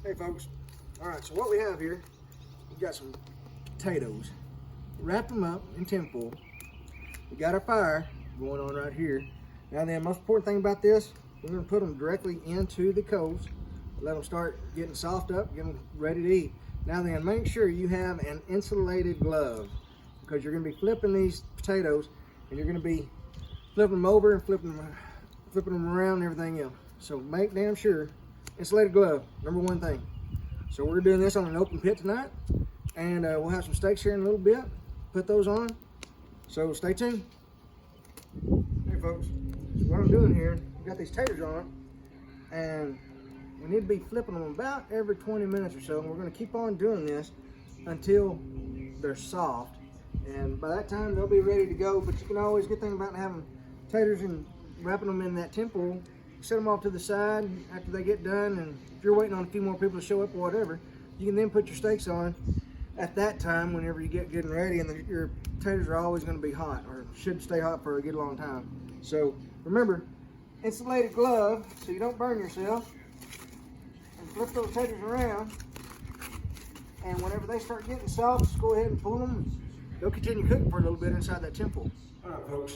Hey folks, all right, so what we have here, we've got some potatoes. Wrap them up in tinfoil. We got our fire going on right here. Now then, most important thing about this, we're gonna put them directly into the coals, let them start getting soft up, get them ready to eat. Now then, make sure you have an insulated glove because you're gonna be flipping these potatoes and you're gonna be flipping them over and flipping them around and everything else. So make damn sure, insulated glove, number one thing. So we're doing this on an open pit tonight, and we'll have some steaks here in a little bit. Put those on, so stay tuned. Hey folks, so what I'm doing here, we got these taters on, and we need to be flipping them about every 20 minutes or so, and we're gonna keep on doing this until they're soft. And by that time, they'll be ready to go, but you can always, good thing about having taters and wrapping them in that tinfoil, set them off to the side after they get done, and if you're waiting on a few more people to show up or whatever, you can then put your steaks on at that time whenever you get good and ready, and your taters are always going to be hot, or should stay hot for a good long time. So remember, insulated glove so you don't burn yourself, and flip those taters around, and whenever they start getting soft, just go ahead and pull them. They'll continue cooking for a little bit inside that tinfoil. All right folks,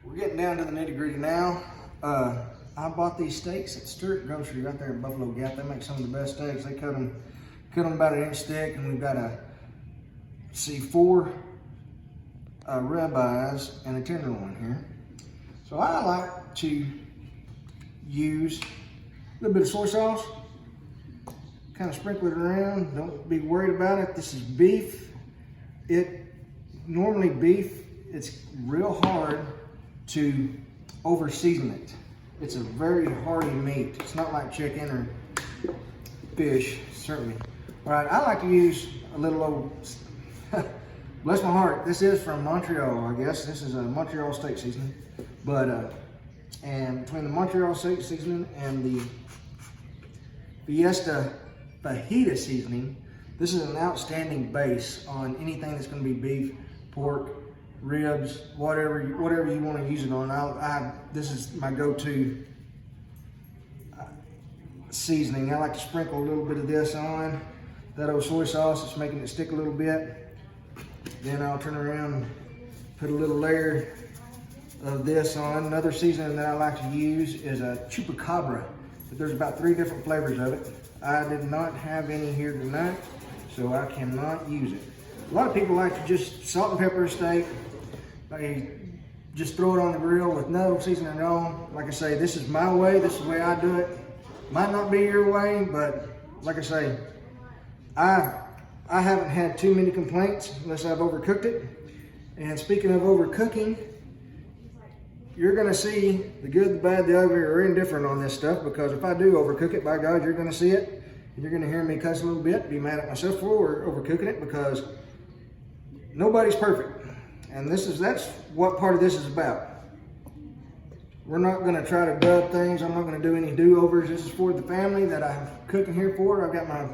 we're getting down to the nitty gritty now. I bought these steaks at Stewart Grocery right there in Buffalo Gap. They make some of the best steaks. They cut them about an inch thick, and we've got four ribeyes and a tenderloin here. So I like to use a little bit of soy sauce, kind of sprinkle it around. Don't be worried about it. This is beef. Normally beef, it's real hard to over season it. It's a very hearty meat. It's not like chicken or fish, certainly. All right, I like to use a little old, bless my heart, this is from Montreal, I guess. This is a Montreal steak seasoning. But, and between the Montreal steak seasoning and the Fiesta fajita seasoning, this is an outstanding base on anything that's gonna be beef, pork, ribs, whatever you want to use it on. This is my go-to seasoning. I like to sprinkle a little bit of this on. That old soy sauce, it's making it stick a little bit. Then I'll turn around and put a little layer of this on. Another seasoning that I like to use is a chupacabra. But there's about 3 different flavors of it. I did not have any here tonight, so I cannot use it. A lot of people like to just salt and pepper a steak. They just throw it on the grill with no seasoning at all. Like I say, this is my way. This is the way I do it. Might not be your way, but like I say, I haven't had too many complaints unless I've overcooked it. And speaking of overcooking, you're gonna see the good, the bad, the ugly, or indifferent on this stuff, because if I do overcook it, by God, you're gonna see it. And you're gonna hear me cuss a little bit, be mad at myself for overcooking it, because nobody's perfect. And that's what part of this is about. We're not gonna try to dub things. I'm not gonna do any do-overs. This is for the family that I'm cooking here for. I've got my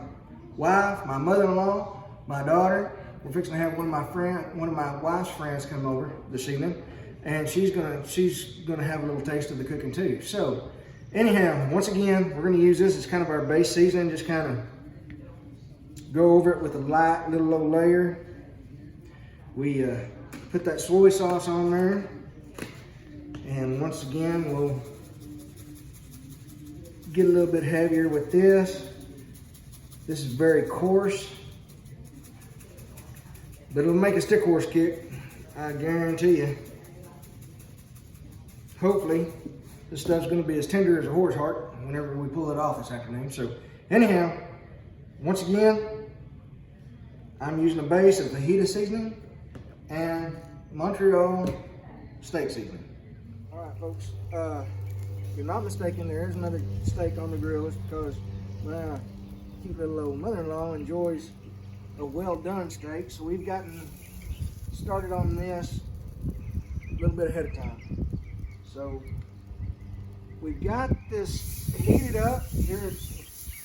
wife, my mother-in-law, my daughter. We're fixing to have one of my wife's friends come over this evening, and she's gonna have a little taste of the cooking too. So anyhow, once again, we're gonna use this as kind of our base seasoning, just kind of go over it with a light little low layer. We put that soy sauce on there, and once again we'll get a little bit heavier with this. This is very coarse, but it'll make a stick horse kick, I guarantee you. Hopefully this stuff's going to be as tender as a horse heart whenever we pull it off this afternoon. So anyhow, once again, I'm using a base of fajita seasoning and Montreal steak seasoning. All right, folks, you're not mistaken. There is another steak on the grill. It's because my cute little old mother-in-law enjoys a well-done steak. So we've gotten started on this a little bit ahead of time. So we've got this heated up. Here,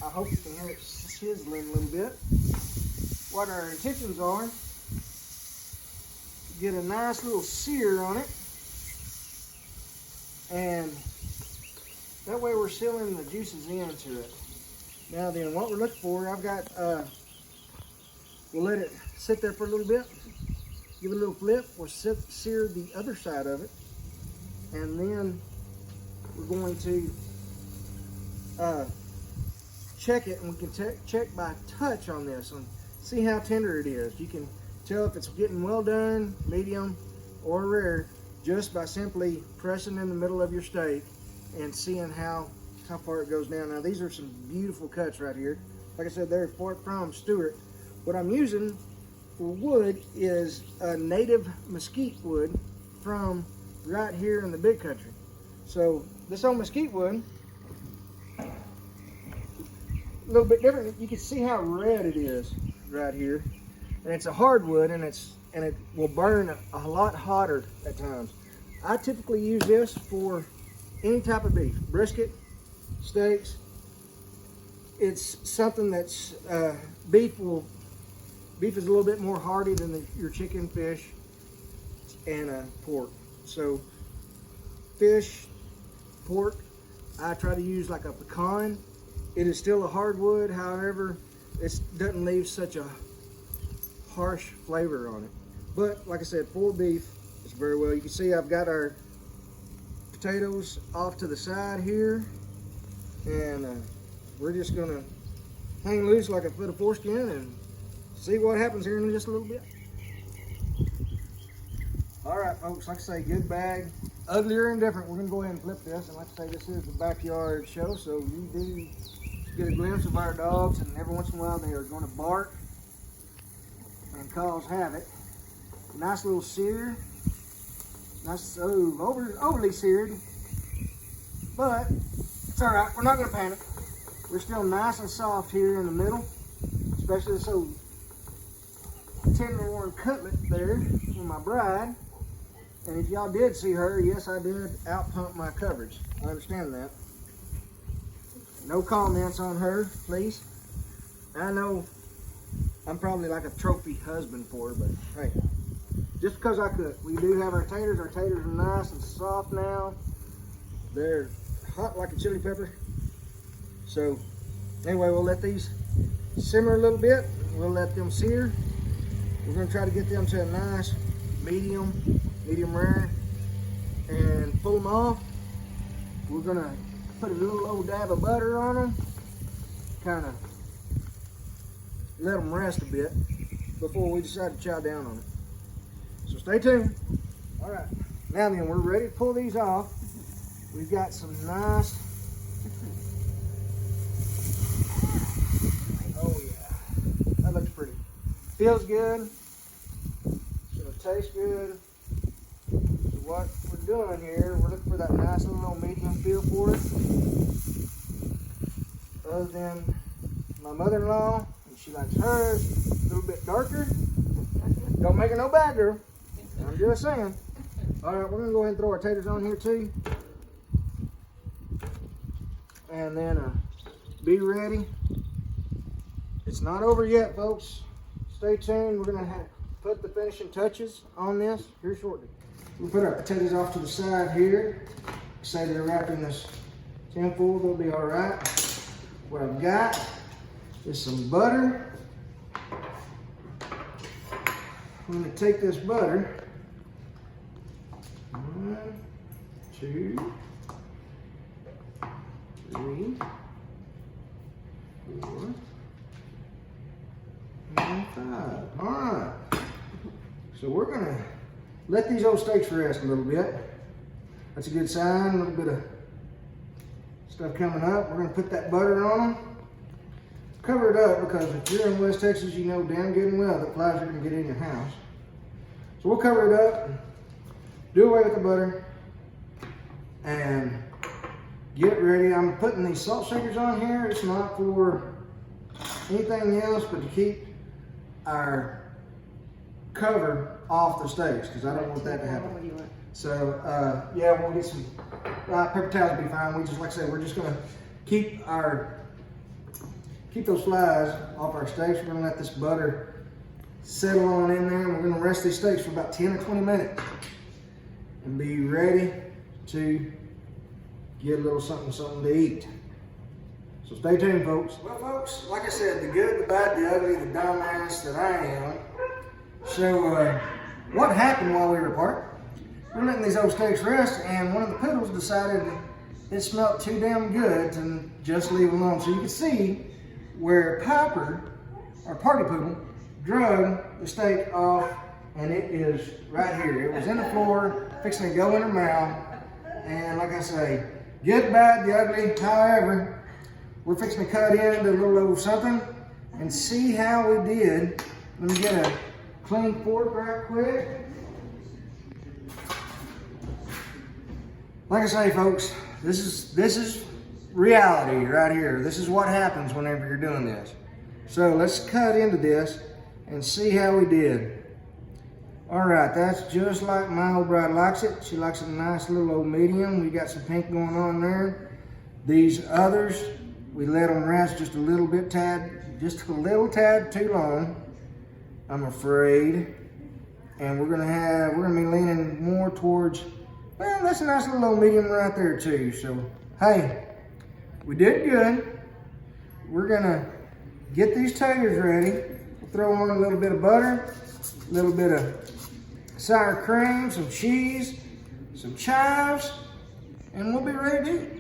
I hope you can hear it sizzling a little bit. What our intentions are, get a nice little sear on it, and that way we're sealing the juices into it. Now then, what we're looking for, I've got, we'll let it sit there for a little bit, give it a little flip, we'll sear the other side of it, and then we're going to check it, and we can check by touch on this and see how tender it is. You can tell if it's getting well done, medium, or rare just by simply pressing in the middle of your steak and seeing how far it goes down. Now these are some beautiful cuts right here. Like I said, they're from Stewart. What I'm using for wood is a native mesquite wood from right here in the big country. So this old mesquite wood, a little bit different. You can see how red it is right here, and it's a hardwood, and it will burn a lot hotter at times. I typically use this for any type of beef, brisket, steaks. It's something that's beef is a little bit more hardy than your chicken, fish, and pork. So fish, pork, I try to use like a pecan. It is still a hardwood, however, it doesn't leave such a harsh flavor on it. But like I said, for beef, it's very well. You can see I've got our potatoes off to the side here, and we're just gonna hang loose like a foot of foreskin and see what happens here in just a little bit. All right, folks, like I say, good bag. Ugly or indifferent, we're gonna go ahead and flip this. And like I say, this is the backyard show, so you do get a glimpse of our dogs, and every once in a while they are gonna bark and cause havoc. Nice little sear. Nice, overly seared, but it's all right. We're not gonna panic. We're still nice and soft here in the middle, especially this old tenderloin cutlet there for my bride. And if y'all did see her, yes, I did out-pump my coverage. I understand that. No comments on her, please. I know I'm probably like a trophy husband for her, but hey, just because I could. We do have our taters. Our taters are nice and soft now. They're hot like a chili pepper. So anyway, we'll let these simmer a little bit. We'll let them sear. We're gonna try to get them to a nice medium rare, and pull them off. We're gonna put a little old dab of butter on them, kind of let them rest a bit before we decide to chow down on it. So stay tuned. All right, now then, we're ready to pull these off. We've got some nice, oh yeah, that looks pretty. Feels good, it's gonna taste good. What we're doing here, we're looking for that nice little medium feel for it. Other than my mother-in-law, and she likes hers a little bit darker. Don't make her no bad girl. I'm just saying. All right, we're gonna go ahead and throw our taters on here too, and then be ready. It's not over yet, folks. Stay tuned. We're gonna put the finishing touches on this here shortly. We'll put our potatoes off to the side here. Say they're wrapped in this tin foil, they'll be all right. What I've got is some butter. I'm gonna take this butter, 1, 2, 3, 4, and 5. All right. So we're gonna let these old steaks rest a little bit. That's a good sign. A little bit of stuff coming up. We're gonna put that butter on them. Cover it up, because if you're in West Texas, you know damn good and well that flies are gonna get in your house. So we'll cover it up, do away with the butter, and get ready. I'm putting these salt shakers on here. It's not for anything else but to keep our cover off the steaks, because I don't want that to happen. What do you want? So yeah, we'll get some paper towels will be fine. We just, like I said, we're just gonna keep those flies off our steaks. We're gonna let this butter settle on in there, and we're gonna rest these steaks for about 10 or 20 minutes and be ready to get a little something to eat. So stay tuned, folks. Well, folks, like I said, the good, the bad, the ugly, the dumbass that I am. So, what happened while we were apart? We're letting these old steaks rest, and one of the poodles decided it smelled too damn good to just leave alone. So you can see where Piper, our party poodle, drug the steak off, and it is right here. It was in the floor, fixing to go in her mouth. And like I say, good, bad, the ugly. However, we're fixing to cut into a little old something and see how we did. Let me get a clean fork right quick. Like I say, folks, this is reality right here. This is what happens whenever you're doing this. So let's cut into this and see how we did. All right, that's just like my old bride likes it. She likes it a nice little old medium. We got some pink going on there. These others, we let them rest just a little tad too long, I'm afraid. And we're gonna be leaning more towards, well, that's a nice little old medium right there too. So, hey, we did good. We're gonna get these taters ready. We'll throw on a little bit of butter, a little bit of sour cream, some cheese, some chives, and we'll be ready to eat.